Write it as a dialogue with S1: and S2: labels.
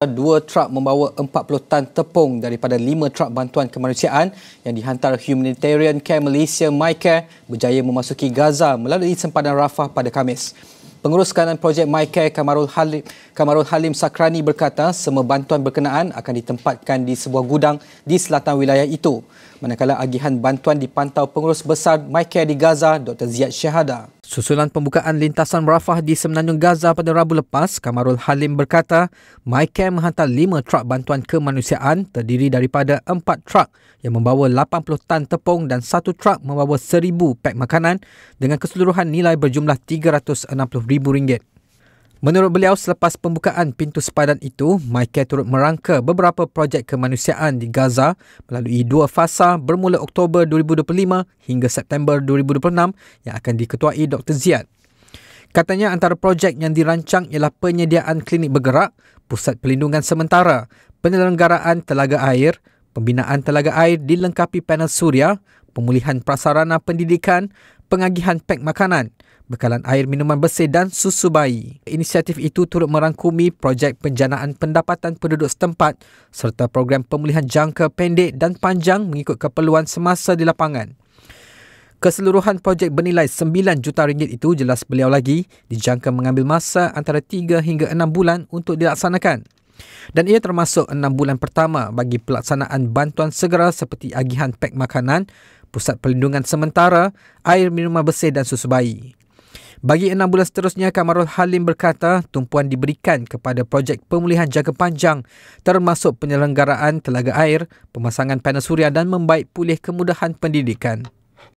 S1: Dua truk membawa 40 tan tepung daripada 5 truk bantuan kemanusiaan yang dihantar Humanitarian Care Malaysia MyCare berjaya memasuki Gaza melalui sempadan Rafah pada Khamis. Pengurus kanan projek MyCare Kamarul Halim Sakrani berkata semua bantuan berkenaan akan ditempatkan di sebuah gudang di selatan wilayah itu. Manakala agihan bantuan dipantau pengurus besar MyCare di Gaza, Dr. Ziad Syahada. Susulan pembukaan lintasan Rafah di semenanjung Gaza pada Rabu lepas, Kamarul Halim berkata, MyCare menghantar 5 truk bantuan kemanusiaan terdiri daripada 4 truk yang membawa 80 tan tepung dan 1 truk membawa 1,000 pek makanan dengan keseluruhan nilai berjumlah RM360,000. Menurut beliau, selepas pembukaan pintu sepadan itu, MyCare turut merangka beberapa projek kemanusiaan di Gaza melalui 2 fasa bermula Oktober 2025 hingga September 2026 yang akan diketuai Dr. Ziad. Katanya antara projek yang dirancang ialah penyediaan klinik bergerak, pusat pelindungan sementara, penyelenggaraan telaga air, pembinaan telaga air dilengkapi panel suria, pemulihan prasarana pendidikan, pengagihan pek makanan, bekalan air minuman bersih dan susu bayi. Inisiatif itu turut merangkumi projek penjanaan pendapatan penduduk setempat serta program pemulihan jangka pendek dan panjang mengikut keperluan semasa di lapangan. Keseluruhan projek bernilai RM9 juta itu, jelas beliau lagi, dijangka mengambil masa antara 3 hingga 6 bulan untuk dilaksanakan. Dan ia termasuk 6 bulan pertama bagi pelaksanaan bantuan segera seperti agihan pek makanan, pusat perlindungan sementara, air minuman bersih dan susu bayi. Bagi 6 bulan seterusnya, Kamarul Halim berkata tumpuan diberikan kepada projek pemulihan jangka panjang termasuk penyelenggaraan telaga air, pemasangan panel suria dan membaik pulih kemudahan pendidikan.